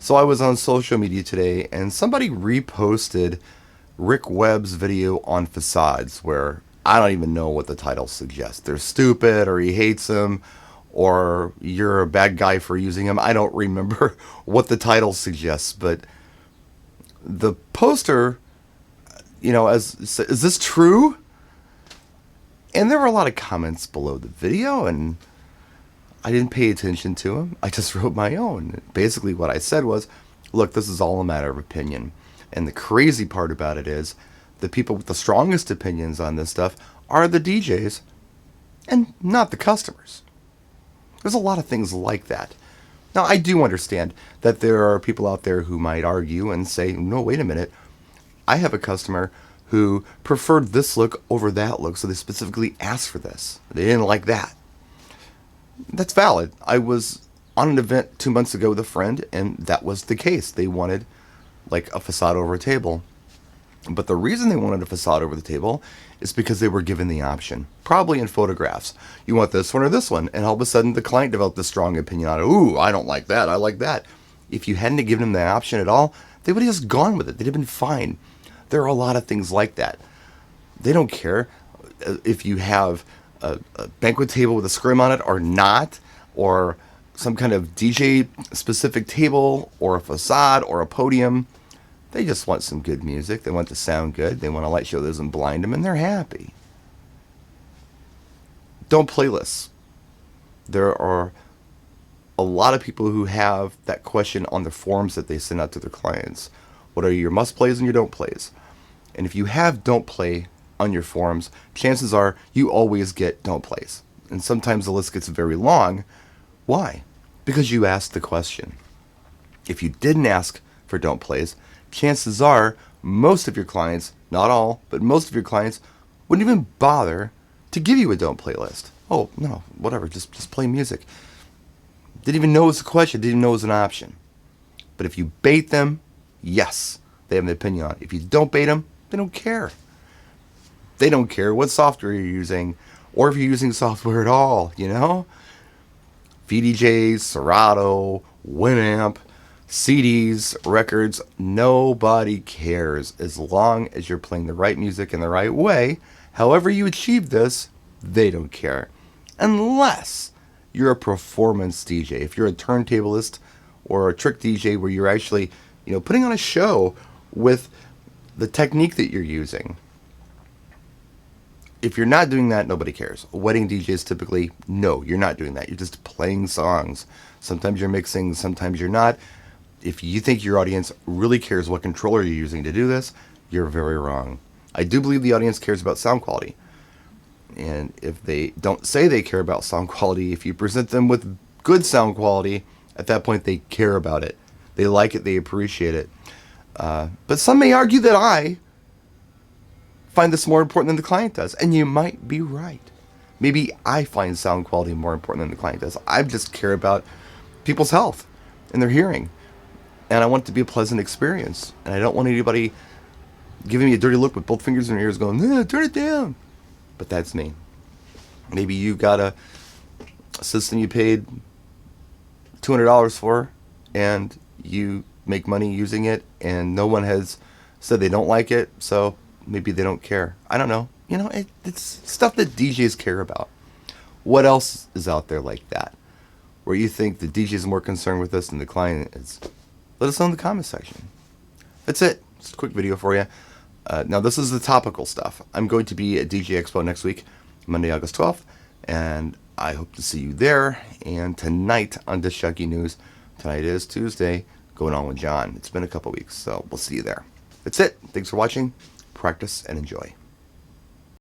So I was on social media today and somebody reposted Rick Webb's video on facades where I don't even know what the title suggests. They're stupid or he hates them or you're a bad guy for using them. I don't remember what the title suggests, but the poster, is this true? And there were a lot of comments below the video and I didn't pay attention to them. I just wrote my own. Basically what I said was, look, this is all a matter of opinion. And the crazy part about it is the people with the strongest opinions on this stuff are the DJs and not the customers. There's a lot of things like that. Now, I do understand that there are people out there who might argue and say, no, wait a minute. I have a customer who preferred this look over that look, so they specifically asked for this. They didn't like that. That's valid. I was on an event 2 months ago with a friend, and that was the case. They wanted like a facade over a table. But the reason they wanted a facade over the table is because they were given the option, probably in photographs. You want this one or this one? And all of a sudden the client developed a strong opinion on it. Ooh, I don't like that. I like that. If you hadn't given them the option at all, they would have just gone with it. They'd have been fine. There are a lot of things like that. They don't care if you have a banquet table with a scrim on it or not, or some kind of DJ specific table or a facade or a podium. They just want some good music. They want to sound good. They want a light show that doesn't blind them, and they're happy. Don't playlists. There are a lot of people who have that question on the forms that they send out to their clients. What are your must plays and your don't plays? And if you have don't play on your forms, chances are you always get don't plays. And sometimes the list gets very long. Why? Because you asked the question. If you didn't ask for don't plays, chances are most of your clients, not all, but most of your clients wouldn't even bother to give you a don't play list. Oh, no, whatever, just play music. Didn't even know it was a question, didn't even know it was an option. But if you bait them, yes, they have an opinion on it. If you don't bait them, they don't care. They don't care what software you're using, or if you're using software at all, VDJs, Serato, Winamp, CDs, records, nobody cares as long as you're playing the right music in the right way. However you achieve this, they don't care. Unless you're a performance DJ. If you're a turntablist or a trick DJ where you're actually, putting on a show with the technique that you're using. If you're not doing that, nobody cares. Wedding DJs typically, no, you're not doing that. You're just playing songs. Sometimes you're mixing, sometimes you're not. If you think your audience really cares what controller you're using to do this, you're very wrong. I do believe the audience cares about sound quality. And if they don't say they care about sound quality, if you present them with good sound quality, at that point they care about it. They like it, they appreciate it. But some may argue that I find this more important than the client does. And you might be right. Maybe I find sound quality more important than the client does. I just care about people's health and their hearing. And I want it to be a pleasant experience. And I don't want anybody giving me a dirty look with both fingers in their ears going, turn it down. But that's me. Maybe you got a system you paid $200 for and you make money using it and no one has said they don't like it, so maybe they don't care. I don't know. It's stuff that DJs care about. What else is out there like that? Where you think the DJ is more concerned with this than the client is? Let us know in the comment section. That's it. Just a quick video for you. Now, this is the topical stuff. I'm going to be at DJ Expo next week, Monday, August 12th, and I hope to see you there. And tonight on Disc Jockey News, tonight is Tuesday, Going On with John. It's been a couple weeks, so we'll see you there. That's it. Thanks for watching. Practice and enjoy.